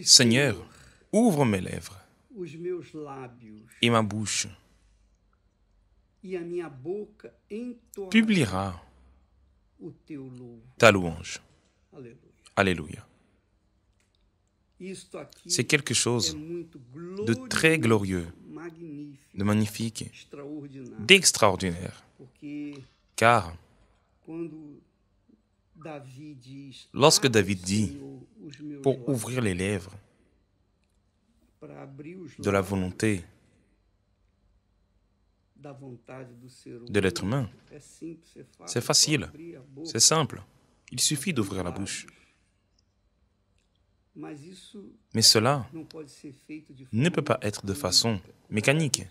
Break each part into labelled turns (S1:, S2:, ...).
S1: Seigneur, ouvre mes lèvres
S2: os meus lábios,
S1: et ma bouche
S2: e a minha boca entoará
S1: publiera
S2: o teu louvor.
S1: ta louange.
S2: Aleluia.
S1: Alléluia.
S2: Isto aqui
S1: C'est quelque
S2: é
S1: chose
S2: muito
S1: de très glorieux,
S2: magnífico,
S1: de magnifique,
S2: extraordinário.
S1: d'extraordinaire.
S2: Porque
S1: Car
S2: quando Davi diz,
S1: lorsque
S2: abre,
S1: David dit,
S2: Senhor, os meus
S1: pour
S2: lábios,
S1: ouvrir les lèvres
S2: para abrir os
S1: de la
S2: lábios
S1: volonté
S2: da vontade do ser humano,
S1: de l'être humain,
S2: é simples, é fácil,
S1: c'est facile,
S2: só abrir a boca.
S1: c'est simple. Il suffit d'ouvrir la bouche.
S2: Mas isso
S1: Mais cela
S2: não pode ser feito de
S1: ne
S2: forma
S1: peut pas être de façon
S2: como
S1: mécanique,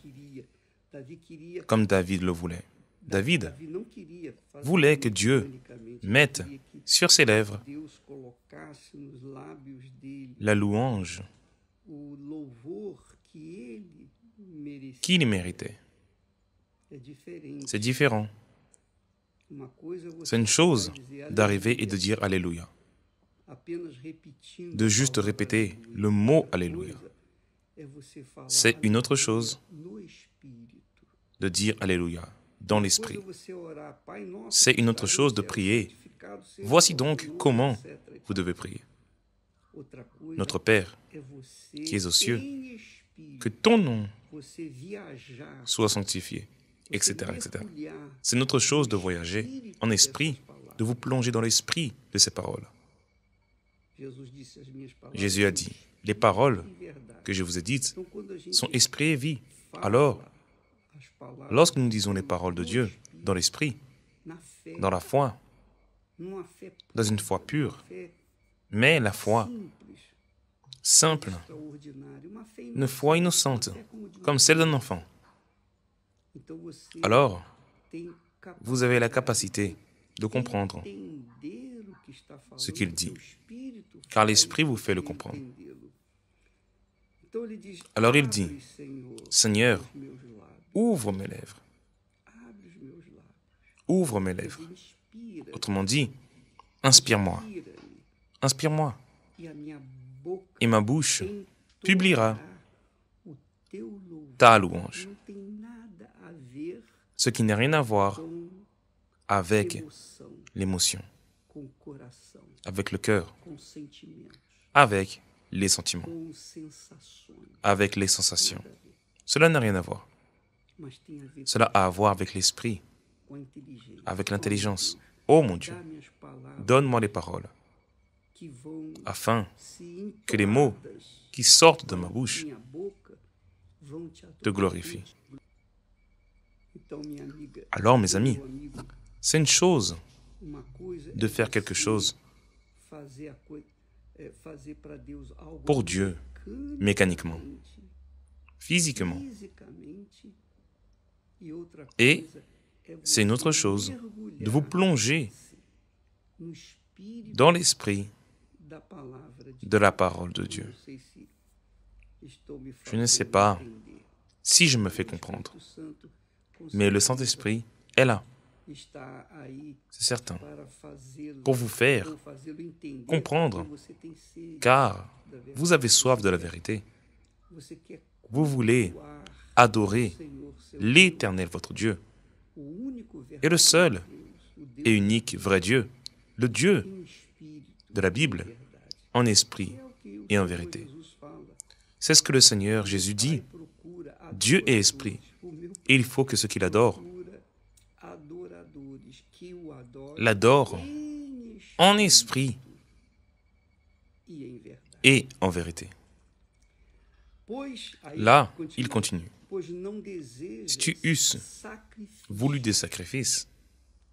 S2: Davi queria,
S1: comme David le voulait. David
S2: Davi não queria fazer
S1: voulait que Dieu
S2: mecanicamente,
S1: mette
S2: ele queria que
S1: sur ses lèvres
S2: Deus colocasse nos lábios dele
S1: la louange
S2: o louvor que ele merecia.
S1: qu'il méritait.
S2: É diferente.
S1: C'est différent.
S2: Uma coisa é você
S1: C'est une chose
S2: dizer
S1: d'arriver et de dire Alléluia,
S2: apenas repetindo
S1: de juste
S2: a palavra
S1: répéter
S2: aleluia.
S1: le mot
S2: Outra
S1: Alléluia.
S2: coisa é você falar
S1: C'est une autre
S2: aleluia
S1: chose
S2: no espírito.
S1: de dire Alléluia dans
S2: Coisa
S1: l'esprit.
S2: é você orar, Pai nosso,
S1: C'est
S2: que
S1: une autre
S2: estás
S1: chose
S2: no
S1: de
S2: céu,
S1: prier.
S2: santificado seja
S1: Voici
S2: o
S1: donc
S2: teu nome,
S1: comment
S2: etc.
S1: vous devez prier.
S2: Outra coisa
S1: Notre Père,
S2: é você,
S1: qui es aux cieux,
S2: em espírito,
S1: que ton nom
S2: você viajar,
S1: soit sanctifié,
S2: você
S1: etc., etc.
S2: mergulhar
S1: C'est notre chose de voyager en esprit, de vous plonger dans l'esprit de ces paroles.
S2: Jesus disse as minhas palavras.
S1: Jésus a dit, les paroles
S2: em verdade.
S1: que je vous ai dites
S2: Então, quando a gente
S1: sont esprit et vie.
S2: fala
S1: Alors,
S2: as palavras
S1: lorsque nous disons les paroles de Dieu dans l'esprit,
S2: na fé,
S1: dans la foi,
S2: numa fé
S1: dans une foi pure,
S2: fé
S1: mais la foi
S2: simples,
S1: simple,
S2: extraordinária, uma fé
S1: une foi innocente,
S2: fé como de uma
S1: comme celle d'un enfant.
S2: Então você
S1: Alors,
S2: tem
S1: vous avez la capacité de comprendre
S2: entender o que está falando,
S1: ce qu'il dit,
S2: o espírito
S1: car
S2: faz
S1: l'esprit vous fait le
S2: você
S1: comprendre.
S2: entendê-lo. Então ele diz,
S1: Alors il
S2: abre,
S1: dit,
S2: Senhor,
S1: Seigneur,
S2: os meus lábios,
S1: ouvre mes lèvres,
S2: abre os meus lábios,
S1: ouvre mes lèvres.
S2: inspira,
S1: Autrement dit, inspire-moi,
S2: inspira-me,
S1: inspire-moi,
S2: e a minha boca
S1: et ma bouche publiera
S2: entoará o teu louvor.
S1: ta louange,
S2: Não tem nada a ver
S1: ce qui n'a rien à voir
S2: com
S1: avec
S2: emoção,
S1: l'émotion,
S2: com coração,
S1: avec le cœur,
S2: com sentimentos,
S1: avec les sentiments,
S2: com sensações.
S1: avec les sensations.
S2: Nada a ver.
S1: Cela n'a rien à voir.
S2: Mas tem a ver
S1: Cela a à voir avec l'esprit,
S2: com a inteligência.
S1: avec l'intelligence. Oh mon Dieu,
S2: Dá minhas palavras
S1: donne-moi les paroles,
S2: que vão
S1: afin
S2: se
S1: que les mots
S2: entoadas
S1: qui sortent de ma bouche
S2: minha boca vão te
S1: te
S2: adorar.
S1: glorifient.
S2: Então, minha amiga,
S1: Alors, mes amis,
S2: meu amigo,
S1: c'est une chose
S2: uma coisa
S1: de
S2: é
S1: faire quelque
S2: você
S1: chose
S2: fazer a coisa, fazer para Deus algo
S1: pour Dieu, mécaniquement, physiquement.
S2: fisicamente, e outra
S1: Et
S2: coisa é
S1: c'est une autre
S2: você
S1: chose
S2: mergulhar
S1: de vous plonger
S2: no espírito
S1: dans l'esprit
S2: da palavra de
S1: de la parole de Dieu.
S2: Não sei se estou me
S1: Je ne sais
S2: fazendo
S1: pas
S2: entender.
S1: si je me fais comprendre,
S2: O Santo com
S1: mais le
S2: certeza
S1: Saint-Esprit est là,
S2: está aí
S1: c'est certain,
S2: para fazê-lo
S1: pour vous faire
S2: ou fazê-lo entender,
S1: comprendre,
S2: porque você tem sede
S1: car
S2: da verdade.
S1: vous avez soif de la vérité.
S2: Você quer
S1: Vous voulez
S2: cultuar
S1: adorer
S2: o Senhor, seu
S1: l'Éternel, votre Dieu,
S2: Deus, o único
S1: et le seul
S2: verdadeiro Deus, o Deus
S1: et unique vrai Dieu, le Dieu
S2: em espírito
S1: de la
S2: e
S1: Bible,
S2: verdade.
S1: en esprit
S2: É o que o
S1: et en
S2: Senhor
S1: vérité.
S2: Jesus fala.
S1: C'est ce que le Seigneur Jésus dit.
S2: Pai procura
S1: Dieu est esprit,
S2: adoradores. O meu
S1: et il faut que ceux qui l'adorent
S2: procura adoradores que o adorem
S1: l'adorent en esprit
S2: e em verdade.
S1: et en vérité.
S2: Pois, aí
S1: Là, il continue.
S2: Pois não desejas
S1: Si tu eusses
S2: sacrifício,
S1: voulu des sacrifices,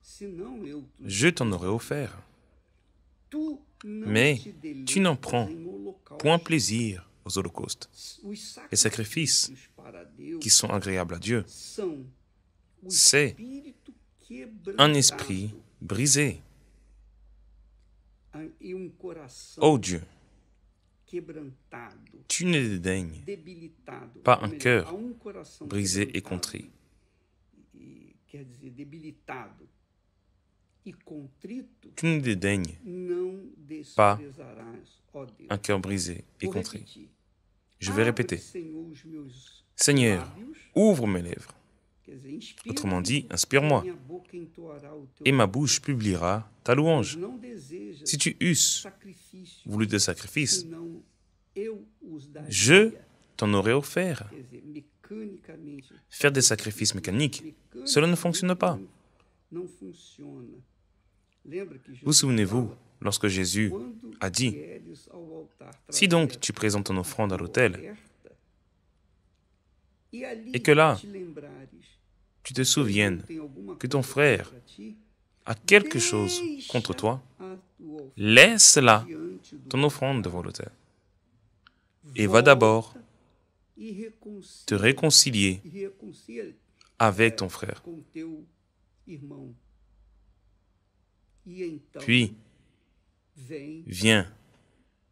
S2: senão eu
S1: je t'en aurais offert.
S2: tu não
S1: Mais
S2: te deleitas
S1: tu n'en prends
S2: em holocausto.
S1: point plaisir aux holocaustes.
S2: Os
S1: Les sacrifices
S2: para Deus
S1: qui sont agréables à Dieu,
S2: são o
S1: c'est
S2: espírito
S1: un
S2: quebrantado
S1: esprit brisé.
S2: e coração
S1: Ô Dieu,
S2: quebrantado,
S1: tu ne dédaignes
S2: debilitado,
S1: pas
S2: ou
S1: un
S2: melhor,
S1: cœur
S2: há coração
S1: brisé et
S2: quebrantado,
S1: contrit.
S2: quer dizer, debilitado e contrito,
S1: Tu ne dédaignes
S2: não
S1: pas
S2: desprezarás.
S1: un cœur brisé et
S2: Vou
S1: contré.
S2: repetir.
S1: Je vais
S2: Abre,
S1: répéter.
S2: Senhor, os meus
S1: Seigneur,
S2: lábios,
S1: ouvre mes lèvres.
S2: quer dizer, inspira-me,
S1: Autrement dit,
S2: e
S1: inspire-moi,
S2: minha boca entoará o teu
S1: et ma
S2: louvor.
S1: bouche publiera ta
S2: Pois
S1: louange.
S2: não desejas
S1: Si tu eusses
S2: sacrifício,
S1: voulu des sacrifices,
S2: senão eu os daria.
S1: je t'en aurais offert.
S2: Quer dizer, mecanicamente,
S1: Faire des sacrifices mécaniques, cela ne fonctionne pas.
S2: não funciona. Lembra que
S1: Vous
S2: Jesus
S1: souvenez-vous,
S2: fala,
S1: lorsque Jésus
S2: quando
S1: a dit,
S2: vieres ao altar
S1: si
S2: trazer
S1: donc tu présentes ton
S2: a
S1: offrande à
S2: tua
S1: l'autel,
S2: oferta, e ali
S1: et que là,
S2: te lembrares
S1: tu te
S2: que
S1: souviennes
S2: tem alguma
S1: que ton
S2: coisa
S1: frère
S2: contra ti,
S1: a quelque chose contre
S2: deixa
S1: toi,
S2: a tua oferta
S1: laisse-la
S2: diante do
S1: ton offrande devant l'autel et va
S2: volta
S1: d'abord
S2: e reconcilia-
S1: te réconcilier
S2: e reconcilia
S1: avec ton frère.
S2: com teu irmão. E então
S1: Puis,
S2: vem,
S1: viens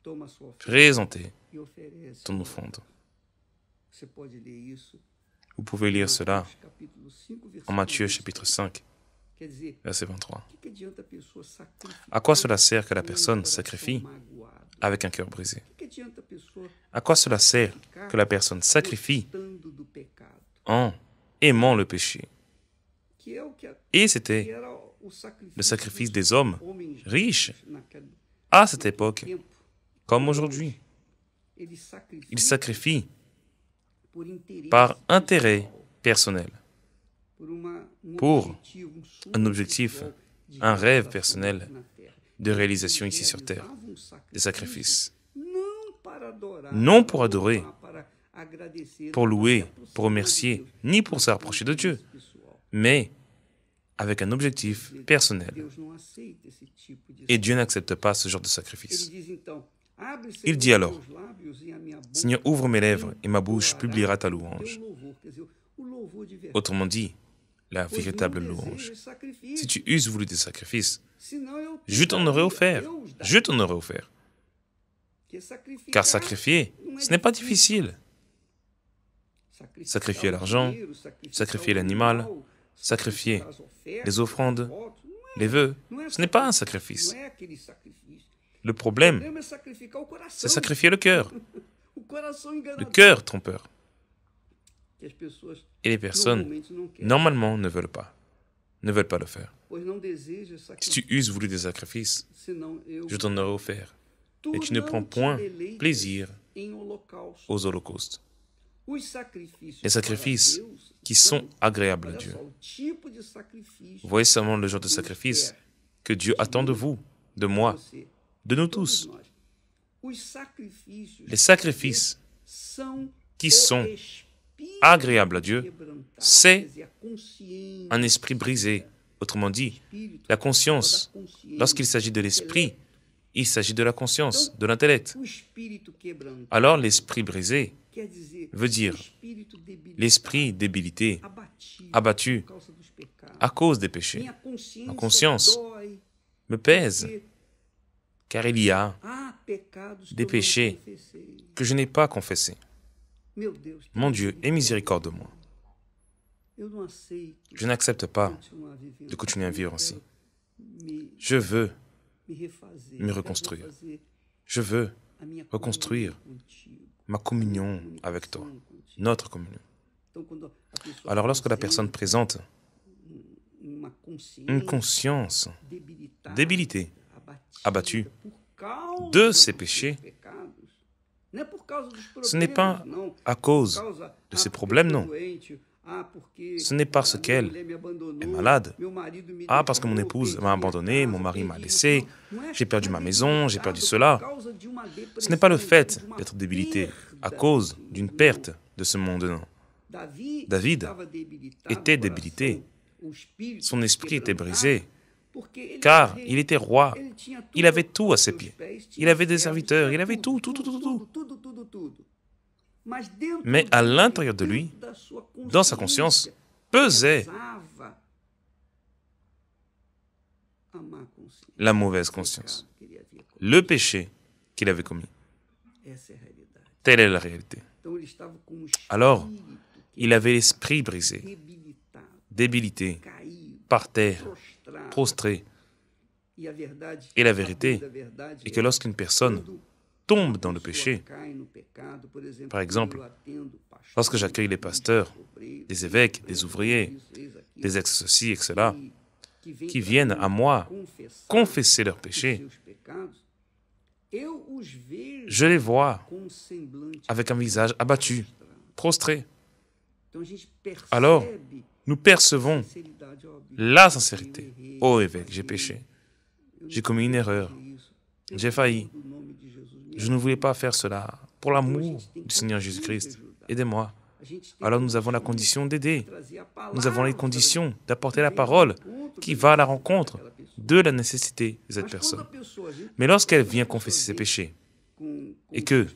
S2: toma sua oferta
S1: présenter
S2: e oferece.
S1: ton offrande.
S2: Você pode ler isso
S1: Vous pouvez lire cela
S2: Mateus capítulo 5,
S1: en
S2: versículo
S1: Matthieu
S2: 23.
S1: chapitre 5,
S2: Quer dizer,
S1: verset 23.
S2: o que adianta a pessoa sacrificar
S1: À quoi cela sert que la
S2: com um
S1: personne
S2: coração
S1: sacrifie
S2: magoado?
S1: avec un cœur brisé?
S2: O que adianta a pessoa
S1: À quoi cela sert
S2: sacrificar
S1: que la personne sacrifie
S2: gostando do pecado?
S1: en aimant le péché?
S2: Que é o que
S1: Et
S2: que
S1: c'était
S2: era o sacrifício
S1: le sacrifice
S2: dos
S1: des hommes
S2: homens
S1: riches
S2: naquele
S1: à cette époque,
S2: tempo.
S1: comme aujourd'hui.
S2: Eles sacrificam
S1: Ils sacrifient
S2: por interesse
S1: par intérêt
S2: pessoal,
S1: personnel,
S2: por
S1: pour
S2: objetivo, sonho
S1: un objectif,
S2: pessoal de
S1: un rêve
S2: realização
S1: personnel
S2: na terra.
S1: de réalisation ici sur terre,
S2: Realizavam
S1: des sacrifices.
S2: não para adorar,
S1: Non
S2: para
S1: pour adorer,
S2: louvar, para agradecer,
S1: pour
S2: não,
S1: louer,
S2: para se
S1: pour
S2: aproximar
S1: remercier,
S2: de Deus,
S1: ni pour
S2: mas
S1: se
S2: por
S1: rapprocher de Dieu,
S2: interesse pessoal.
S1: mais avec un objectif personnel.
S2: Deus não aceita esse tipo de
S1: Et Dieu n'accepte pas ce genre de
S2: Ele
S1: sacrifice.
S2: diz então: abre,
S1: Il
S2: Senhor,
S1: dit alors,
S2: meus lábios e a minha boca
S1: Seigneur, ouvre mes lèvres et ma bouche
S2: entoará
S1: publiera ta
S2: o teu
S1: louange.
S2: louvor. Quer dizer, o louvor de verdade.
S1: Autrement dit, la
S2: Pois não
S1: véritable
S2: desejas
S1: louange.
S2: sacrifício,
S1: Si tu eusses voulu des sacrifices,
S2: senão eu te
S1: je t'en aurais
S2: daria,
S1: offert.
S2: eu os daria.
S1: Je t'en aurais offert.
S2: Porque sacrificar
S1: Car sacrifier,
S2: não é
S1: ce n'est pas
S2: difícil.
S1: difficile.
S2: Sacrificar
S1: Sacrifier
S2: o
S1: l'argent,
S2: dinheiro,
S1: sacrifier
S2: o
S1: l'animal,
S2: animal,
S1: sacrifier
S2: as ofertas,
S1: les offrandes,
S2: os votos,
S1: les vœux,
S2: não é
S1: ce n'est pas un
S2: sacrifício,
S1: sacrifice.
S2: não é aquele sacrifício.
S1: Le
S2: O
S1: problème,
S2: problema é sacrificar o coração.
S1: c'est sacrifier le cœur.
S2: O coração
S1: Le
S2: enganador
S1: cœur trompeur.
S2: que as pessoas
S1: Et les personnes,
S2: normalmente não querem,
S1: normalement, ne veulent pas le faire.
S2: pois não deseja
S1: Si
S2: sacrifício,
S1: tu eusses voulu des sacrifices,
S2: senão eu
S1: je t'en aurais offert.
S2: tu
S1: Et tu ne
S2: não
S1: prends
S2: te
S1: point
S2: deleitas
S1: plaisir
S2: em holocausto.
S1: aux holocaustes.
S2: Os sacrifícios
S1: Les sacrifices
S2: para Deus
S1: qui sont agréables à
S2: olha
S1: Dieu.
S2: só, o tipo de sacrifício
S1: Voyez seulement le genre de
S2: que Deus
S1: sacrifice
S2: quer
S1: que Dieu attend de vous, de moi,
S2: você,
S1: de nous
S2: todos
S1: tous.
S2: nós. Os sacrifícios
S1: Les sacrifices
S2: são
S1: qui
S2: o
S1: sont
S2: espírito
S1: agréables à Dieu,
S2: quebrantado,
S1: c'est
S2: quer dizer, a consciência,
S1: un esprit brisé. Autrement dit,
S2: espírito,
S1: la conscience.
S2: da consciência,
S1: Lorsqu'il s'agit de l'esprit, il s'agit de la conscience, de l'intellect.
S2: o espírito quebrantado
S1: Alors l'esprit brisé
S2: quer dizer
S1: veut dire
S2: o espírito debilitado,
S1: l'esprit débilité,
S2: abatido,
S1: abattu
S2: por causa dos pecados.
S1: à cause des péchés,
S2: Minha consciência
S1: Ma conscience
S2: dói,
S1: me pèse,
S2: porque
S1: car il y a
S2: há pecados
S1: des
S2: que eu não
S1: péchés
S2: confessei.
S1: que je n'ai pas confessés.
S2: Meu Deus, que
S1: Mon Dieu, aie miséricorde de moi.
S2: eu não aceito
S1: Je n'accepte pas
S2: continuar vivendo
S1: de continuer à vivre
S2: assim.
S1: ainsi.
S2: Me,
S1: Je veux
S2: me refazer,
S1: me
S2: quero
S1: reconstruire.
S2: refazer
S1: Je veux
S2: a minha
S1: reconstruire
S2: comunhão contigo,
S1: ma communion avec toi,
S2: comunicação contigo.
S1: notre communion.
S2: Então, quando a pessoa
S1: Alors lorsque la personne
S2: apresenta
S1: présente
S2: uma consciência
S1: une conscience
S2: debilitada,
S1: débilitée, abattue
S2: por causa
S1: de
S2: dos
S1: ses
S2: seus
S1: péchés,
S2: pecados, não é por causa dos problemas,
S1: ce n'est pas
S2: não.
S1: à
S2: Por
S1: cause
S2: causa,
S1: de ses
S2: porque
S1: problèmes,
S2: eu tô
S1: non.
S2: doente, porque
S1: Ce n'est parce
S2: a minha
S1: qu'elle
S2: mulher me abandonou,
S1: est malade.
S2: meu marido me
S1: Ah, parce que mon
S2: deixou,
S1: épouse
S2: perdi
S1: m'a
S2: minha
S1: abandonné,
S2: casa,
S1: mon mari m'a
S2: perdi
S1: laissé,
S2: isso. Não é-
S1: j'ai perdu
S2: não é
S1: ma maison, j'ai
S2: debilitado
S1: perdu
S2: por
S1: cela.
S2: causa de uma
S1: Ce n'est pas le
S2: depressão,
S1: fait
S2: de uma
S1: d'être débilité à
S2: perda
S1: cause
S2: desse
S1: d'une
S2: mundo.
S1: perte de ce monde, non. David
S2: estava debilitado,
S1: était
S2: o coração,
S1: débilité.
S2: o espírito
S1: Son esprit était
S2: quebrantado,
S1: brisé,
S2: porque ele
S1: car
S2: era rei,
S1: il était roi.
S2: ele tinha tudo
S1: Il avait tout à
S2: aos
S1: ses
S2: seus
S1: pieds.
S2: pés,
S1: Il
S2: tinha
S1: avait des
S2: servos,
S1: serviteurs,
S2: tinha
S1: il avait
S2: tudo, tudo. Mas dentro
S1: Mais à
S2: dele,
S1: l'intérieur de lui,
S2: dentro da sua
S1: dans sa conscience,
S2: consciência,
S1: pesait
S2: pesava a má consciência,
S1: la mauvaise
S2: o
S1: conscience,
S2: pecado que ele havia cometido.
S1: le péché qu'il avait commis.
S2: Essa é a realidade.
S1: Telle est la réalité.
S2: Então ele estava com o
S1: Alors,
S2: espírito
S1: il avait l'esprit brisé,
S2: debilitado,
S1: débilité,
S2: caído,
S1: par terre,
S2: prostrado.
S1: prostré.
S2: E a verdade,
S1: Et la vérité
S2: a verdade
S1: Et que lorsqu'une personne tombe dans le péché, par exemple, lorsque j'accueille les pasteurs, les évêques, les ouvriers, les ex-ceci, ex-cela, qui viennent à moi confesser leurs péchés, je les vois avec un visage abattu, prostré. Alors, nous percevons la sincérité. Ô évêque, j'ai péché. J'ai commis une erreur. J'ai failli. Je ne voulais pas faire cela. Pour l'amour du Seigneur Jésus-Christ, aidez-moi. Alors nous avons la condition d'aider. Nous avons les conditions d'apporter la parole qui va à la rencontre de la nécessité de cette personne. Mais lorsqu'elle vient confesser ses péchés, et que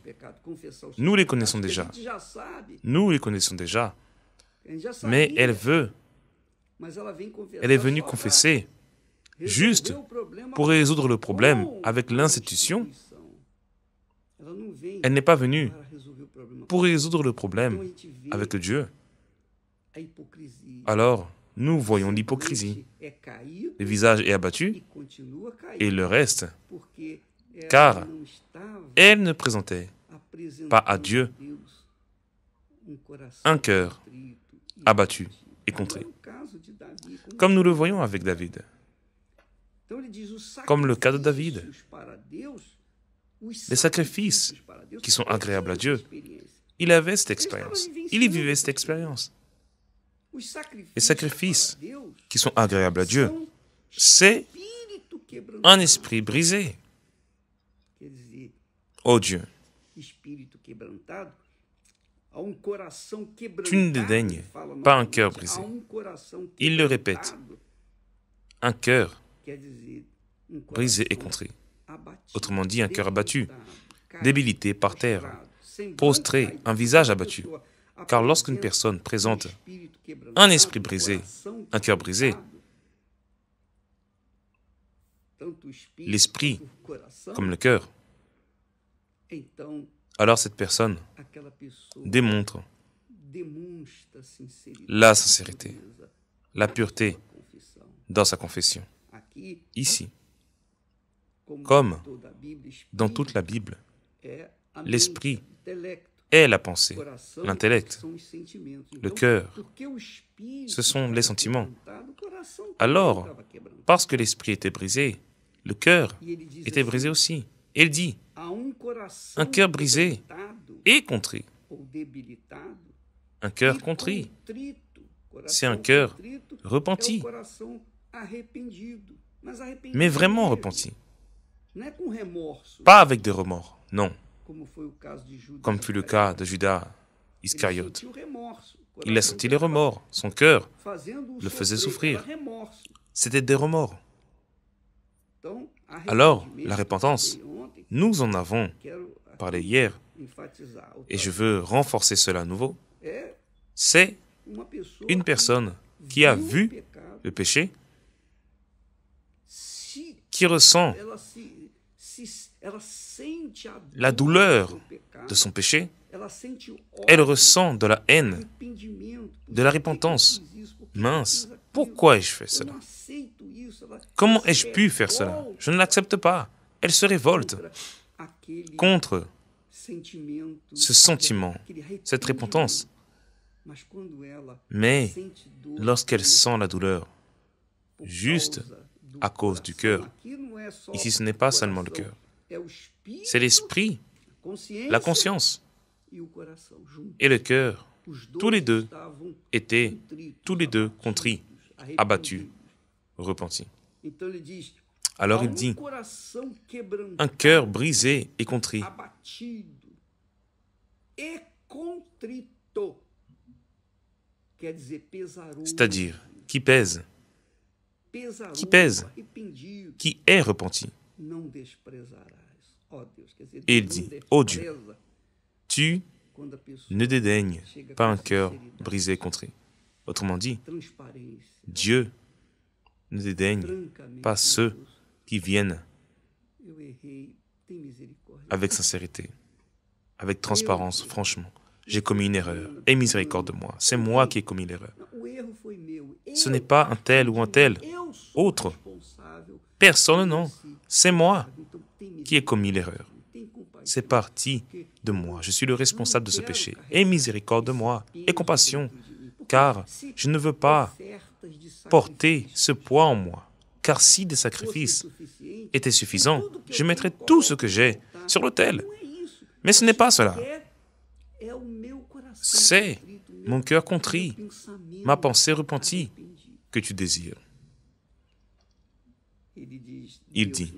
S1: nous les connaissons déjà, mais elle est venue confesser juste pour résoudre le problème avec l'institution. Elle n'est pas venue pour résoudre le problème avec Dieu. Alors, nous voyons l'hypocrisie. Le visage est abattu et il le reste, car elle ne présentait pas à Dieu un cœur abattu et contré. Comme nous le voyons avec David. Comme le cas de David. Les sacrifices qui sont agréables à Dieu, il avait cette expérience. Il y vivait cette expérience. Les sacrifices qui sont agréables à Dieu, c'est un esprit brisé. Oh Dieu, tu ne dédaignes pas un cœur brisé. Il le répète. Un cœur brisé et contré. Autrement dit, un cœur abattu, débilité par terre, prostré, un visage abattu. Car lorsqu'une personne présente un esprit brisé, un cœur brisé, l'esprit comme le cœur, alors cette personne démontre la sincérité, la pureté dans sa confession. Ici, comme dans toute la Bible, l'esprit est la pensée, l'intellect, le cœur, ce sont les sentiments. Alors, parce que l'esprit était brisé, le cœur était brisé aussi. Il dit, un cœur brisé et contrit. Un cœur contrit, c'est un cœur repenti, mais vraiment repenti. Pas avec des remords, non. Comme fut le cas de Judas Iscariote. Il a senti les remords, son cœur le faisait souffrir. C'était des remords. Alors, la repentance, nous en avons parlé hier, et je veux renforcer cela à nouveau, c'est une personne qui a vu le péché, qui ressent la douleur de son péché, elle ressent de la haine, de la repentance. Mince, pourquoi ai-je fait cela? Comment ai-je pu faire cela? Je ne l'accepte pas. Elle se révolte contre ce sentiment, cette repentance. Mais lorsqu'elle sent la douleur, juste à cause du cœur, ici ce n'est pas seulement le cœur, c'est l'esprit, la conscience et le cœur. Tous les deux étaient contrits, abattus, repentis. Alors il dit, un cœur brisé et contrit. C'est-à-dire, qui pèse, qui est repenti. Et il dit, ô Dieu, tu ne dédaignes pas un cœur brisé et contrit. Autrement dit, Dieu ne dédaigne pas ceux qui viennent avec sincérité, avec transparence, franchement. J'ai commis une erreur, aie miséricorde de moi. C'est moi qui ai commis l'erreur. Ce n'est pas un tel ou un tel autre. Personne, non. C'est moi qui ai commis l'erreur. c'est parti de moi. Je suis le responsable de ce péché. Aie miséricorde de moi et compassion, car je ne veux pas porter ce poids en moi. Car si des sacrifices étaient suffisants, je mettrais tout ce que j'ai sur l'autel. Mais ce n'est pas cela. C'est mon cœur contrit, ma pensée repentie que tu désires. Il dit,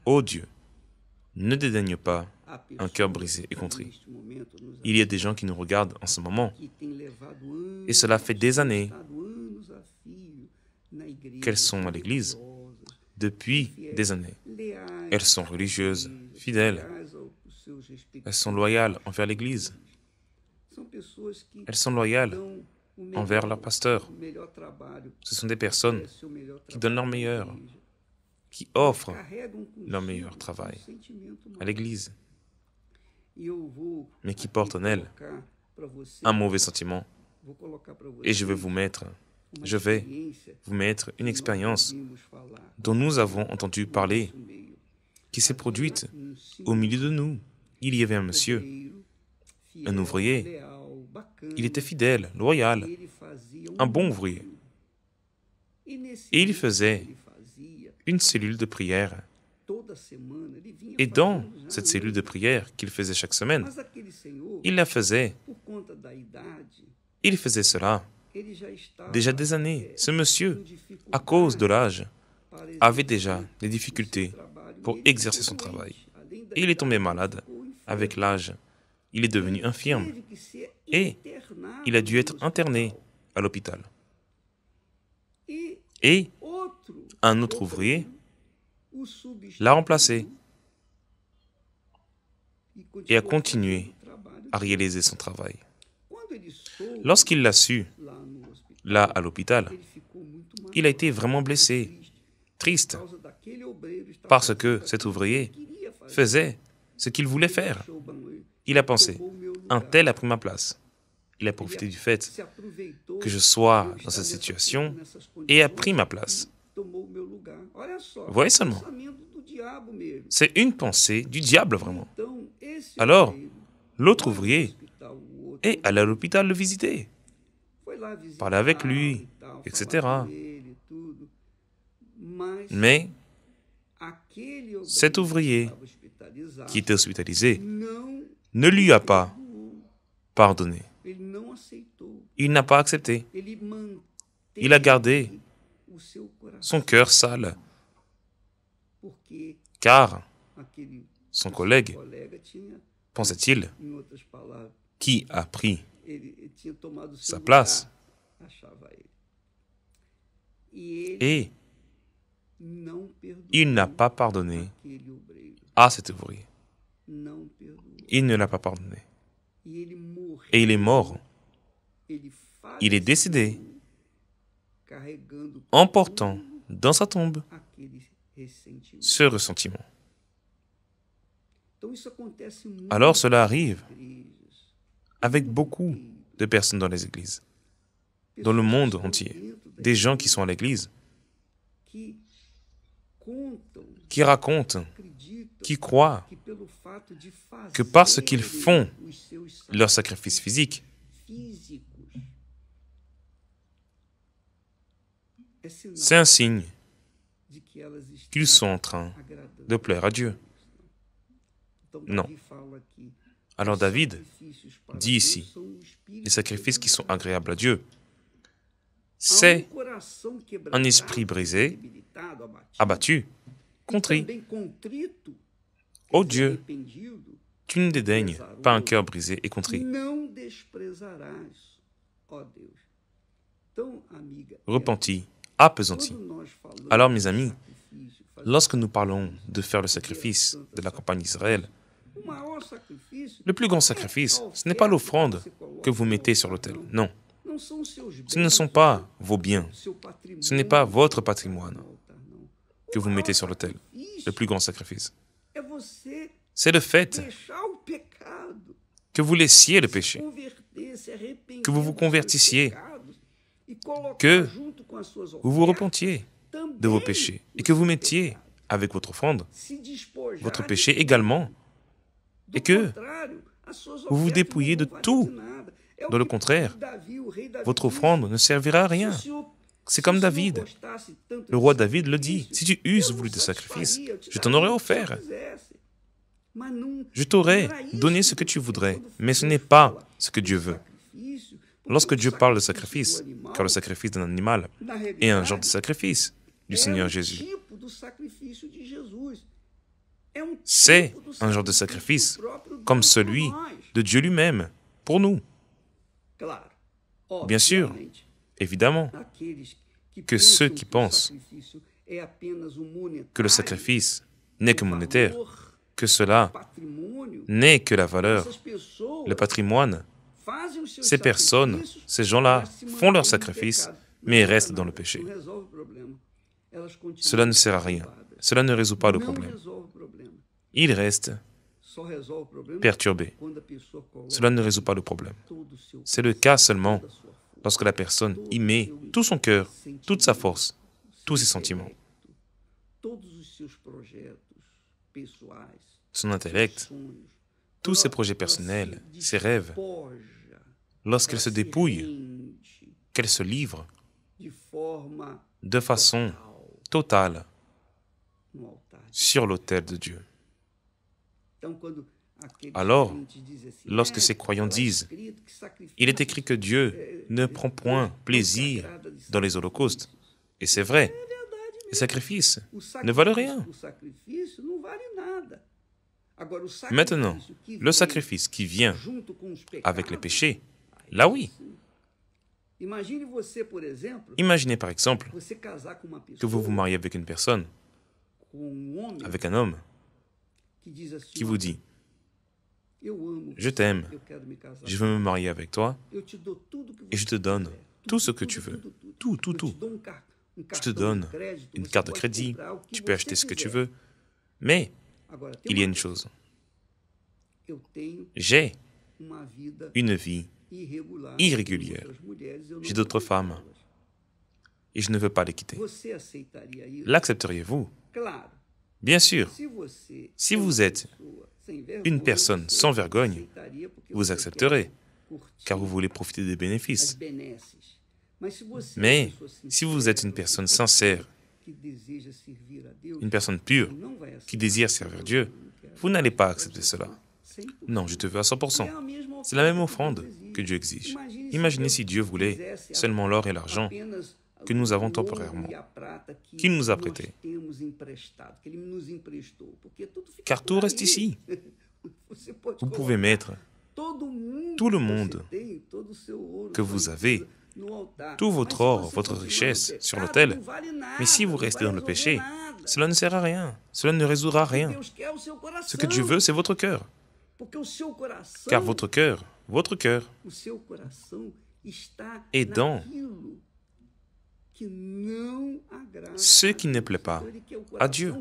S1: ô Dieu, ne dédaigne pas un cœur brisé et contrit. Il y a des gens qui nous regardent en ce moment, et cela fait des années qu'elles sont à l'église, depuis des années. Elles sont religieuses, fidèles, elles sont loyales envers l'église, elles sont loyales envers leur pasteur. Ce sont des personnes qui donnent leur meilleur, qui offrent leur meilleur travail à l'église, mais qui portent en elles un mauvais sentiment. Et je vais vous mettre une expérience dont nous avons entendu parler, qui s'est produite au milieu de nous. Il y avait un monsieur, un ouvrier. Il était fidèle, loyal, un bon ouvrier. Et il faisait une cellule de prière. Et dans cette cellule de prière qu'il faisait chaque semaine, il faisait cela déjà des années. Ce monsieur, à cause de l'âge, avait déjà des difficultés pour exercer son travail. Et il est tombé malade. Avec l'âge, il est devenu infirme. Et il a dû être interné à l'hôpital. Et un autre ouvrier l'a remplacé et a continué à réaliser son travail. Lorsqu'il l'a su, là à l'hôpital, il a été vraiment blessé, triste, parce que cet ouvrier faisait ce qu'il voulait faire. Il a pensé, un tel a pris ma place. Il a profité du fait que je sois dans cette situation et a pris ma place. Voyez seulement, c'est une pensée du diable vraiment. Alors, l'autre ouvrier est allé à l'hôpital le visiter, parler avec lui, etc. Mais cet ouvrier qui était hospitalisé ne lui a pas pardonné. Il n'a pas accepté. Il a gardé son cœur sale, car son collègue, pensait-il, qui a pris sa place, et il n'a pas pardonné à cet ouvrier. Il ne l'a pas pardonné. Et il est mort. Il est décédé en portant dans sa tombe ce ressentiment. Alors cela arrive avec beaucoup de personnes dans les églises, dans le monde entier. Des gens qui sont à l'église, qui racontent, qui croient que parce qu'ils font leur sacrifice physique, c'est un signe qu'ils sont en train de plaire à Dieu. Non. Alors David dit ici, les sacrifices qui sont agréables à Dieu, c'est un esprit brisé, abattu, contrit. Ô Dieu, tu ne dédaignes pas un cœur brisé et contrit. Repenti, appesanti. Alors, mes amis, lorsque nous parlons de faire le sacrifice de la campagne d'Israël, le plus grand sacrifice, ce n'est pas l'offrande que vous mettez sur l'autel. Non. Ce ne sont pas vos biens. Ce n'est pas votre patrimoine que vous mettez sur l'autel. Le plus grand sacrifice, c'est le fait que vous laissiez le péché, que vous vous convertissiez, que vous vous repentiez de vos péchés et que vous mettiez avec votre offrande votre péché également et que vous vous dépouillez de tout. Dans le contraire, votre offrande ne servira à rien. C'est comme David. Le roi David le dit, si tu eusses voulu de sacrifices, je t'en aurais offert. Je t'aurais donné ce que tu voudrais, mais ce n'est pas ce que Dieu veut. Lorsque Dieu parle de sacrifice, car le sacrifice d'un animal est un genre de sacrifice du Seigneur Jésus, c'est un genre de sacrifice comme celui de Dieu lui-même, pour nous. Bien sûr, évidemment, que ceux qui pensent que le sacrifice n'est que monétaire, que cela n'est que la valeur, le patrimoine, ces personnes, ces gens-là font leur sacrifice, mais restent dans le péché. Cela ne sert à rien. Cela ne résout pas le problème. Ils restent perturbés. Cela ne résout pas le problème. C'est le cas seulement lorsque la personne y met tout son cœur, toute sa force, tous ses sentiments, son intellect, tous ses projets personnels, ses rêves, lorsqu'elle se dépouille, qu'elle se livre de façon totale sur l'autel de Dieu. Alors, lorsque ces croyants disent « Il est écrit que Dieu ne prend point plaisir dans les holocaustes », et c'est vrai, les sacrifices ne valent rien. Maintenant, le sacrifice qui vient avec les péchés, là oui. Imaginez par exemple que vous vous mariez avec une personne, avec un homme, qui vous dit « Je t'aime, je veux me marier avec toi, et je te donne tout ce que tu veux, tout, tout, tout. Je te donne une carte de crédit, tu peux acheter ce que tu veux, mais il y a une chose. J'ai une vie irrégulière. J'ai d'autres femmes et je ne veux pas les quitter. L'accepteriez-vous? Bien sûr. Si vous êtes une personne sans vergogne, vous accepterez, car vous voulez profiter des bénéfices. Mais si vous êtes une personne sincère, une personne pure, qui désire servir Dieu, vous n'allez pas accepter cela. Non, je te veux à 100%. C'est la même offrande que Dieu exige. Imaginez si Dieu voulait seulement l'or et l'argent que nous avons temporairement, qu'il nous a prêté. Car tout reste ici. Vous pouvez mettre tout le monde que vous avez, tout votre or, votre richesse sur l'autel, mais si vous restez dans le péché, cela ne sert à rien, cela ne résoudra rien. Ce que Dieu veut, c'est votre cœur. Car votre cœur est dans ce qui ne plaît pas à Dieu.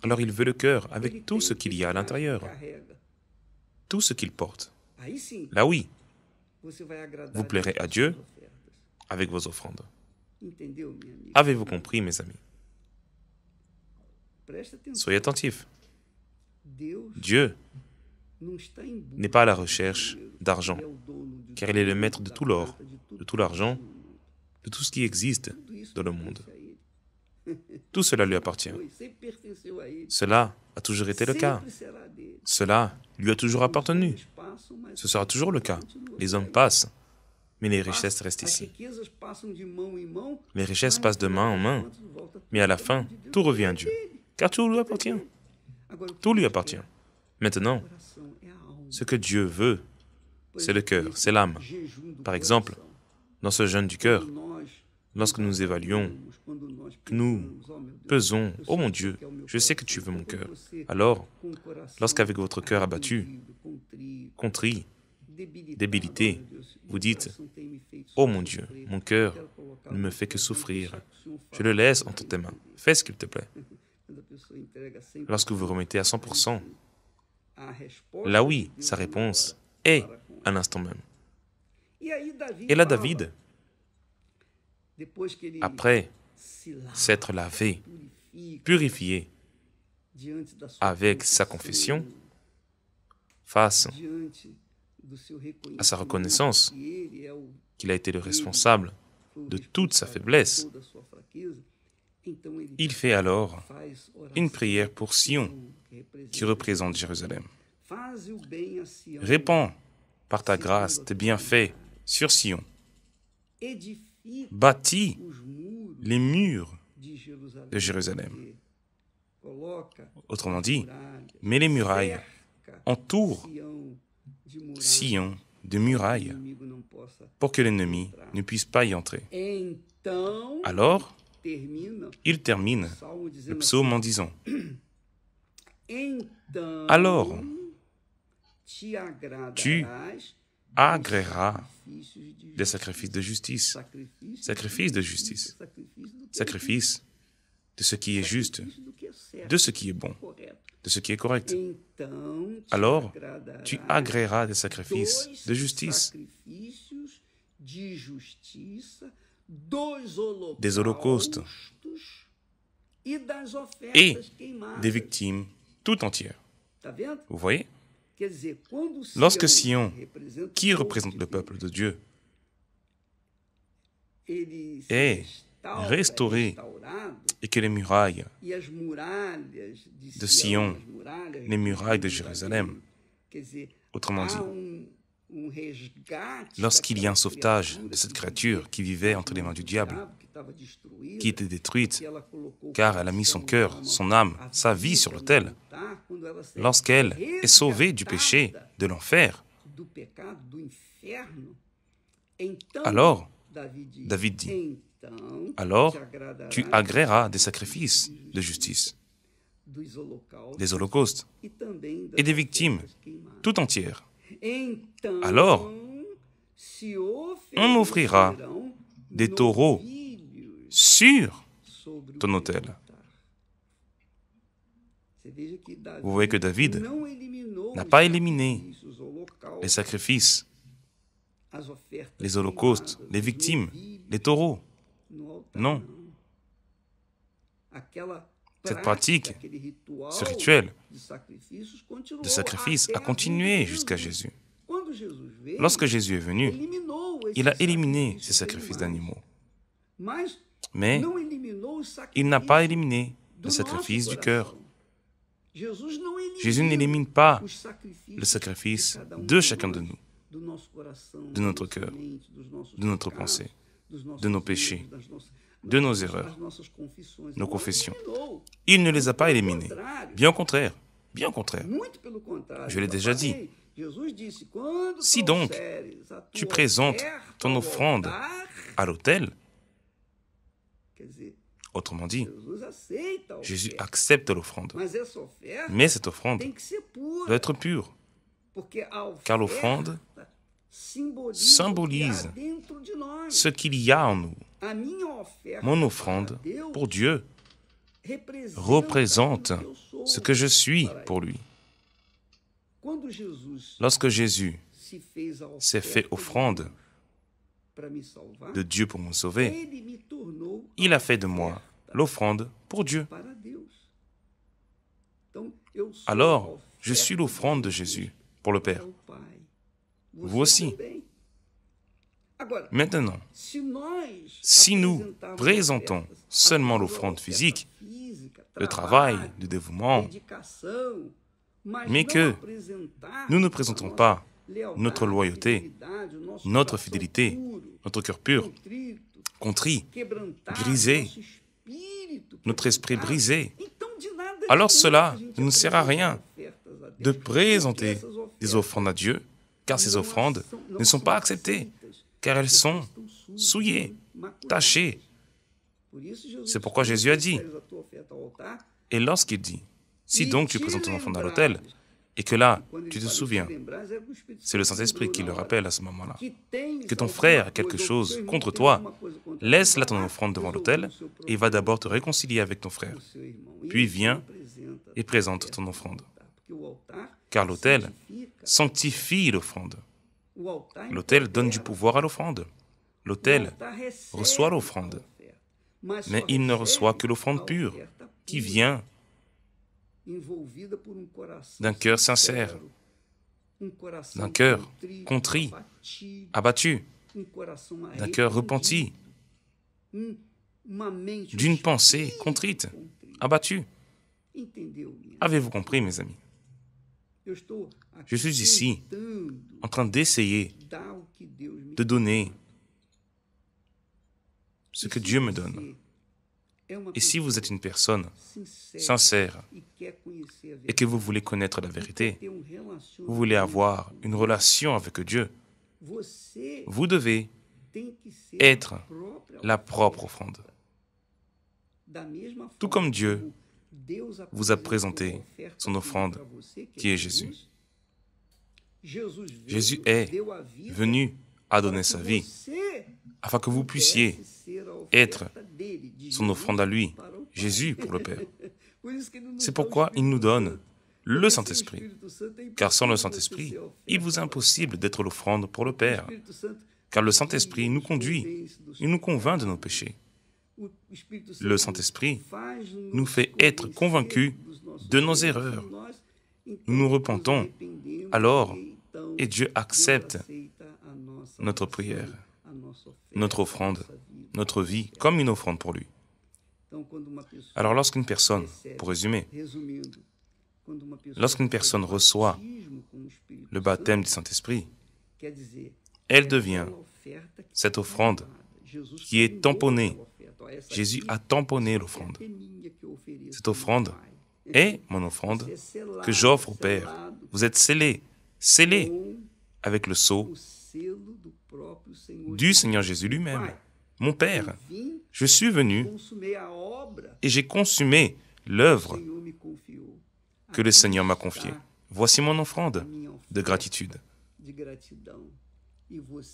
S1: Alors il veut le cœur avec tout ce qu'il y a à l'intérieur, tout ce qu'il porte. Là oui, vous plairez à Dieu avec vos offrandes. Avez-vous compris, mes amis? Soyez attentifs. Dieu n'est pas à la recherche d'argent, car il est le maître de tout l'or, de tout l'argent, de tout ce qui existe dans le monde. Tout cela lui appartient. Cela a toujours été le cas. Cela lui a toujours appartenu. Ce sera toujours le cas. Les hommes passent, mais les richesses restent ici. Les richesses passent de main en main, mais à la fin, tout revient à Dieu, car tout lui appartient. Tout lui appartient. Maintenant, ce que Dieu veut, c'est le cœur, c'est l'âme. Par exemple, dans ce jeûne du cœur, lorsque nous évaluons, que nous pesons, « Oh mon Dieu, je sais que tu veux mon cœur. » Alors, lorsqu'avec votre cœur abattu, contrit, débilité, vous dites, « Oh mon Dieu, mon cœur ne me fait que souffrir. Je le laisse entre tes mains. Fais ce qu'il te plaît. » Lorsque vous remettez à 100%, là oui, sa réponse est à l'instant même. Et là, David, après s'être lavé, purifié avec sa confession, face
S2: diante do seu
S1: à sa
S2: reconhecimento
S1: reconnaissance
S2: que ele é o
S1: qu'il a été le responsable de toute sa faiblesse,
S2: toda a sua fraqueza, então ele
S1: il fait alors
S2: faz oração
S1: une prière pour Sion,
S2: que
S1: qui représente Jérusalem.
S2: Faze o bem a Sião,
S1: Répands par ta grâce tes bienfaits sur Sion.
S2: edifica
S1: Bâtis
S2: os muros
S1: les murs
S2: de Jerusalém.
S1: de Jérusalem.
S2: Coloca
S1: Autrement dit,
S2: muralhas,
S1: mets les murailles,
S2: cerca
S1: entoure
S2: Sião de muralhas,
S1: Sion de
S2: que o
S1: murailles
S2: inimigo não possa.
S1: pour que l'ennemi ne puisse pas y entrer.
S2: Então,
S1: Alors,
S2: termina
S1: il termine
S2: o salmo
S1: le
S2: dizendo
S1: psaume en disant
S2: então
S1: Alors,
S2: te agradarás
S1: tu
S2: dos
S1: agréeras
S2: sacrifícios de
S1: des sacrifices de justice, sacrifices de justice, sacrifice de ce qui est juste,
S2: do que é certo,
S1: de ce qui est bon,
S2: correto.
S1: de ce qui est correct.
S2: Então te
S1: Alors,
S2: agradarás
S1: tu agréeras des sacrifices
S2: dos
S1: de justice,
S2: sacrifícios de justiça, dos
S1: des holocaustes
S2: e das
S1: et
S2: ofertas queimadas.
S1: des victimes tout entières.
S2: Tá vendo?
S1: Vous voyez?
S2: Quer dizer, quando
S1: Lorsque Sion,
S2: representa
S1: qui
S2: o povo
S1: représente
S2: de
S1: le
S2: Deus,
S1: peuple de Dieu,
S2: ele se
S1: est
S2: restaura,
S1: restauré
S2: restaurado,
S1: et que les murailles,
S2: e as muralhas
S1: de Sion,
S2: as muralhas
S1: les murailles de Jérusalem,
S2: quer dizer,
S1: autrement dit,
S2: resgate
S1: lorsqu'il y a un
S2: daquela
S1: sauvetage
S2: criatura
S1: de cette
S2: que
S1: créature qui vivait entre les mains du diable,
S2: que estava destruída,
S1: qui était détruite,
S2: que ela colocou o
S1: car elle a mis son
S2: coração,
S1: cœur,
S2: a
S1: son âme,
S2: a
S1: sa vie
S2: vida
S1: sur
S2: no
S1: l'autel,
S2: altar, quando ela se
S1: lorsqu'elle est sauvée du péché, de l'enfer.
S2: do pecado, do inferno, então
S1: Alors,
S2: David dit, então,
S1: alors,
S2: te agradarás
S1: tu agréeras des sacrifices de justice,
S2: dos holocaustos
S1: des holocaustes
S2: e também das
S1: et des victimes
S2: ofertas queimadas.
S1: tout entières.
S2: Então,
S1: Alors,
S2: se
S1: on offrira
S2: oferecerão
S1: des taureaux
S2: novilhos
S1: sur
S2: sobre o
S1: ton
S2: teu
S1: autel.
S2: altar. Você veja que Davi
S1: Vous voyez que David
S2: não eliminou
S1: n'a
S2: os
S1: pas éliminé
S2: sacrifícios, os holocaustos,
S1: les sacrifices,
S2: as ofertas
S1: les holocaustes,
S2: queimadas,
S1: les
S2: os
S1: victimes,
S2: novilhos
S1: les taureaux.
S2: no altar,
S1: Non.
S2: Aquela
S1: Cette
S2: prática,
S1: pratique,
S2: aquele ritual
S1: ce rituel
S2: de sacrifícios continuou
S1: de sacrifice
S2: até
S1: a continué
S2: vida de
S1: jusqu'à
S2: Jesus.
S1: Jésus.
S2: Quando Jesus veio,
S1: Lorsque Jésus est venu,
S2: eliminou
S1: il a
S2: esses
S1: éliminé ces
S2: sacrifícios
S1: sacrifices d'animaux.
S2: Mas
S1: Mais
S2: não eliminou os
S1: il n'a pas
S2: sacrifícios
S1: éliminé
S2: do
S1: le sacrifice
S2: nosso
S1: du cœur.
S2: coração. Jesus não elimina
S1: Jésus n'élimine pas
S2: os sacrifícios
S1: le sacrifice
S2: de cada
S1: de chacun de nous,
S2: do nosso coração,
S1: de notre
S2: da nossa
S1: cœur,
S2: mente, dos nossos
S1: de notre
S2: pecados,
S1: pensée,
S2: dos nossos
S1: de nos
S2: erros,
S1: péchés,
S2: das nossas-
S1: de nos
S2: das
S1: erreurs,
S2: nossas confissões.
S1: nos
S2: Não
S1: confessions.
S2: eliminou.
S1: Il ne les a pas éliminés.
S2: Contrário,
S1: Bien au contraire. Bien au contraire.
S2: muito pelo contrário.
S1: Je l'ai déjà dit.
S2: falei, Jesus disse, quando
S1: Si donc
S2: trouxeres a tua
S1: tu présentes
S2: oferta
S1: ton
S2: ao
S1: offrande
S2: altar,
S1: à l'autel,
S2: quer dizer,
S1: autrement dit,
S2: Jesus aceita a
S1: Jésus
S2: oferta,
S1: accepte l'offrande.
S2: mas essa oferta
S1: Mais cette offrande
S2: tem que ser pura,
S1: doit être pure,
S2: porque a oferta
S1: car l'offrande
S2: symbolise
S1: symbolise
S2: o que há dentro de nós.
S1: ce qu'il y a en nous.
S2: A minha oferta
S1: Mon offrande
S2: para Deus
S1: pour Dieu
S2: represente
S1: représente
S2: aquilo que eu sou
S1: ce que je suis
S2: para
S1: pour
S2: ele.
S1: lui.
S2: Quando Jesus
S1: Lorsque Jésus
S2: se fez a
S1: s'est fait
S2: oferta
S1: offrande
S2: para me salvar,
S1: de Dieu pour me sauver,
S2: ele me tornou
S1: il a fait de moi l'offrande pour Dieu.
S2: para Deus. Então, eu sou
S1: Alors,
S2: a oferta
S1: je suis l'offrande de Jésus pour le Père.
S2: ao Pai.
S1: Vous aussi.
S2: também. Agora,
S1: Maintenant,
S2: se nós
S1: si nous
S2: apresentarmos
S1: présentons
S2: ofertas,
S1: seulement
S2: a
S1: l'offrande
S2: oferta
S1: physique,
S2: física,
S1: le travail, le
S2: trabalho,
S1: dévouement,
S2: dedicação, mas
S1: mais
S2: não
S1: que
S2: apresentarmos
S1: nous ne
S2: a
S1: présentons
S2: nossa
S1: pas
S2: lealdade,
S1: notre loyauté,
S2: fidelidade, o nosso
S1: notre
S2: coração
S1: fidélité,
S2: puro,
S1: notre cœur pur,
S2: contrito,
S1: contrit,
S2: quebrantado,
S1: brisé,
S2: nosso espírito
S1: notre esprit
S2: quebrantado,
S1: brisé,
S2: então de nada
S1: alors
S2: adianta
S1: cela
S2: a gente
S1: ne sert à
S2: apresentar
S1: rien
S2: ofertas a Deus,
S1: de
S2: porque
S1: présenter
S2: essas ofertas
S1: des offrandes à Dieu, car ces
S2: não
S1: offrandes
S2: são-
S1: ne sont pas acceptées,
S2: aceitas,
S1: car elles sont
S2: estão sujas,
S1: souillées,
S2: maculadas.
S1: tachées.
S2: Por isso, Jesus
S1: C'est pourquoi
S2: disse,
S1: Jésus a
S2: quando
S1: dit,
S2: trouxeres a tua oferta ao altar,
S1: Et lorsqu'il dit, si donc tu présentes ton offrande à l'autel, et que
S2: e
S1: là,
S2: quando ele
S1: tu te
S2: fala,
S1: souviens,
S2: te lembras, é que o Espírito
S1: c'est le
S2: Santo
S1: Saint-Esprit qui
S2: lembrou
S1: le
S2: na hora.
S1: rappelle à ce moment-là,
S2: Que tens
S1: que ton
S2: alguma
S1: frère a quelque
S2: coisa, ou
S1: chose
S2: teu irmão
S1: contre
S2: tem
S1: toi,
S2: alguma coisa contra
S1: laisse
S2: toi,
S1: là ton
S2: vai
S1: offrande devant
S2: resolver
S1: l'autel
S2: o seu
S1: et va
S2: problema
S1: d'abord te réconcilier avec ton frère,
S2: com o seu irmão. E
S1: puis
S2: ele
S1: viens
S2: apresenta
S1: et présente
S2: a
S1: ton
S2: oferta
S1: offrande.
S2: ao altar, porque o altar
S1: Car l'autel
S2: santifica.
S1: sanctifie l'offrande.
S2: O altar
S1: L'autel donne du
S2: empodera.
S1: pouvoir à l'offrande.
S2: O
S1: L'autel
S2: altar recebe
S1: reçoit
S2: a
S1: l'offrande,
S2: oferta, mas
S1: mais
S2: só
S1: il ne
S2: recebe
S1: reçoit que
S2: a
S1: l'offrande pure,
S2: oferta
S1: qui
S2: pura,
S1: vient
S2: envolvida por um coração
S1: d'un cœur sincère,
S2: sincero,
S1: d'un cœur contrit, abattu, d'un cœur repenti, d'une pensée contrite, abattue. Avez-vous compris, mes amis? Je suis ici en train d'essayer de donner ce que Dieu me donne. Et si vous êtes une personne sincère et que vous voulez connaître la vérité, vous voulez avoir une relation avec Dieu, vous devez être la propre offrande. Tout comme Dieu vous a présenté son offrande, qui est Jésus. Jésus est venu à donner sa vie, afin que vous puissiez être son offrande à lui, Jésus pour le Père. C'est pourquoi il nous donne le Saint-Esprit, car sans le Saint-Esprit, il vous est impossible d'être l'offrande pour le Père, car le Saint-Esprit nous conduit, il nous convainc de nos péchés. Le Saint-Esprit nous fait être convaincus de nos erreurs. Nous nous repentons, alors, et Dieu accepte notre prière, notre offrande, notre vie, comme une offrande pour lui. Alors lorsqu'une personne, pour résumer, lorsqu'une personne reçoit le baptême du Saint-Esprit, elle devient cette offrande qui est tamponnée. Jésus a tamponné l'offrande. Cette offrande est mon offrande que j'offre au Père. Vous êtes scellés avec le sceau du Seigneur Jésus lui-même. Mon Père, je suis venu et j'ai consumé l'œuvre que le Seigneur m'a confiée. Voici mon offrande de gratitude.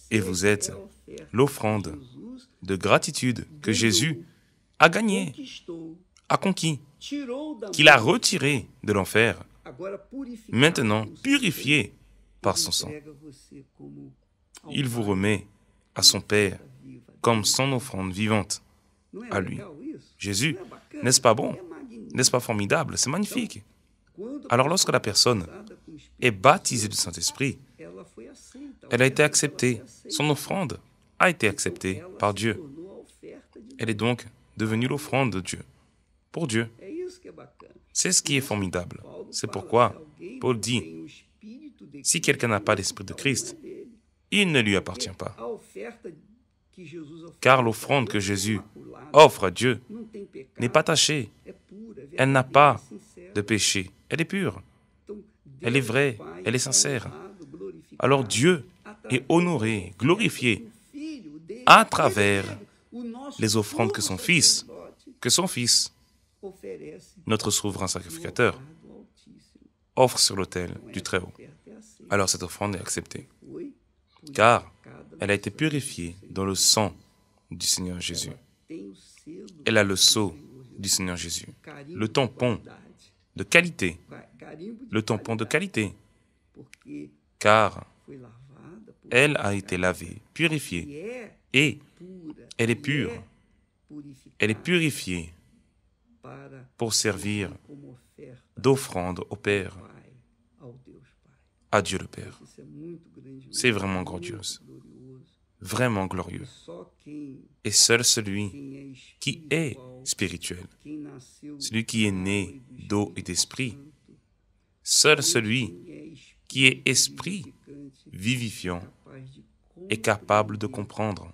S1: Et vous êtes l'offrande de gratitude que Jésus a gagnée, a conquis, qu'il a retiré de l'enfer, maintenant purifié par son sang. Il vous remet à son Père comme son offrande vivante à lui. Jésus, n'est-ce pas bon? N'est-ce pas formidable? C'est magnifique. Alors lorsque la personne est baptisée du Saint-Esprit, elle a été acceptée. Son offrande a été acceptée par Dieu. Elle est donc devenue l'offrande de Dieu, pour Dieu. C'est ce qui est formidable. C'est pourquoi Paul dit, si quelqu'un n'a pas l'Esprit de Christ, il ne lui appartient pas. Car l'offrande que Jésus offre à Dieu n'est pas tachée. Elle n'a pas de péché. Elle est pure. Elle est vraie. Elle est sincère. Alors Dieu est honoré, glorifié à travers les offrandes que son Fils, notre souverain sacrificateur, offre sur l'autel du Très-Haut. Alors cette offrande est acceptée, car elle a été purifiée dans le sang du Seigneur Jésus. Elle a le sceau du Seigneur Jésus, le tampon de qualité, car elle a été lavée, purifiée, et elle est pure. Elle est purifiée pour servir d'offrande au Père, à Dieu le Père. C'est vraiment grandiose, vraiment glorieux. Et seul celui qui est spirituel, celui qui est né d'eau et d'esprit, seul celui qui est esprit vivifiant est capable de comprendre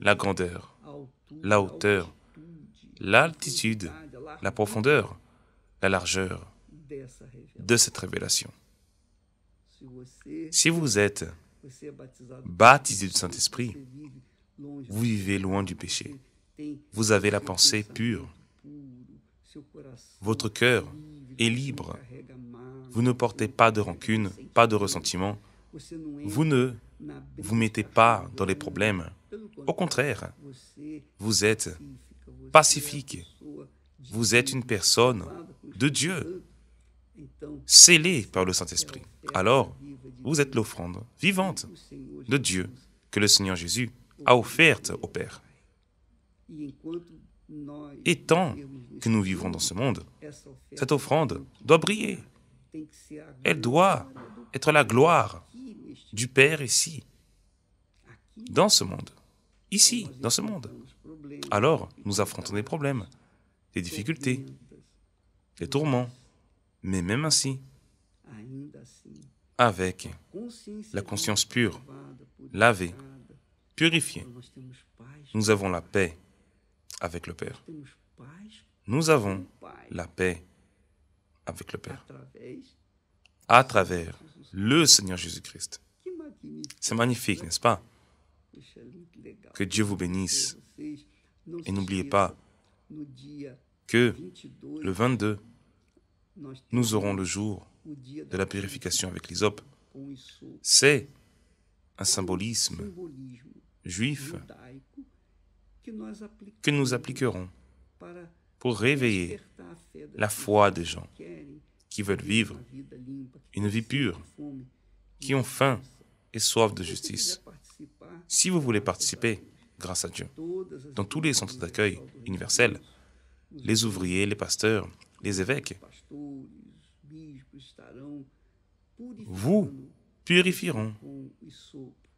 S1: la grandeur, la hauteur, l'altitude, la profondeur, la largeur de cette révélation. Si vous êtes baptisé du Saint-Esprit, vous vivez loin du péché. Vous avez la pensée pure. Votre cœur est libre. Vous ne portez pas de rancune, pas de ressentiment. Vous ne vous mettez pas dans les problèmes. Au contraire, vous êtes pacifique. Vous êtes une personne de Dieu, scellée par le Saint-Esprit. Alors, vous êtes l'offrande vivante de Dieu que le Seigneur Jésus a offerte au Père. Et tant que nous vivons dans ce monde, cette offrande doit briller. Elle doit être la gloire du Père ici, dans ce monde, ici, dans ce monde. Alors, nous affrontons des problèmes, des difficultés, des tourments, mais même ainsi, avec la conscience pure, lavée, purifiée, nous avons la paix avec le Père. Nous avons la paix avec le Père, à travers le Seigneur Jésus-Christ. C'est magnifique, n'est-ce pas? Que Dieu vous bénisse. Et n'oubliez pas que le 22, nous aurons le jour de la purification avec l'hysope. C'est un symbolisme juif que nous appliquerons pour réveiller la foi des gens qui veulent vivre une vie pure, qui ont faim et soif de justice. Si vous voulez participer, grâce à Dieu, dans tous les centres d'accueil universels, les ouvriers, les pasteurs, les évêques, vous purifieront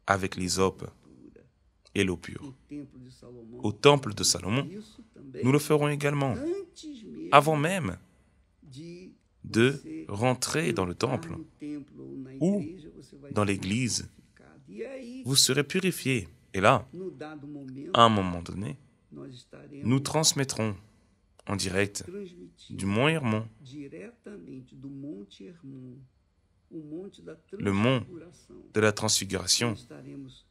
S1: avec l'hysope et l'eau pure. Au temple de Salomon, nous le ferons également, avant même de rentrer dans le temple ou dans l'église. Vous serez purifiés. Et là, à un moment donné, nous transmettrons en direct du mont Hermon, le mont de la transfiguration.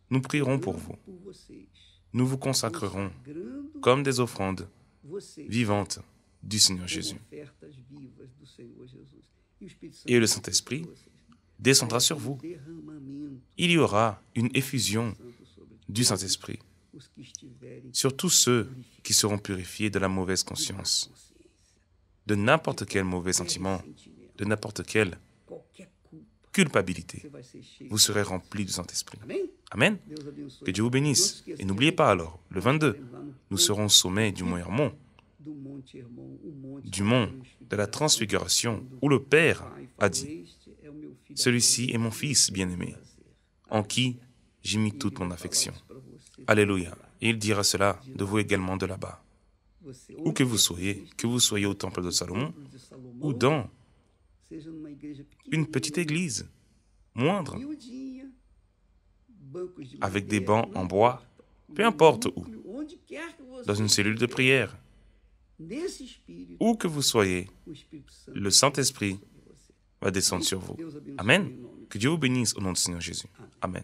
S1: Nous prierons pour vous. Nous vous consacrerons comme des offrandes vivantes du Seigneur Jésus. Et le Saint-Esprit descendra sur vous. Il y aura une effusion du Saint-Esprit sur tous ceux qui seront purifiés de la mauvaise conscience, de n'importe quel mauvais sentiment, de n'importe quelle culpabilité. Vous serez remplis du Saint-Esprit. Amen. Que Dieu vous bénisse. Et n'oubliez pas alors, le 22, nous serons au sommet du mont Hermon, du mont de la transfiguration, où le Père a dit, « Celui-ci est mon Fils bien-aimé, en qui j'ai mis toute mon affection. » Alléluia. Et il dira cela de vous également de là-bas. Où que vous soyez au temple de Salomon, ou dans une petite église, moindre, avec des bancs en bois, peu importe où, dans une cellule de prière, où que vous soyez, le Saint-Esprit va descendre sur vous. Amen. Que Dieu vous bénisse au nom du Seigneur Jésus. Amen.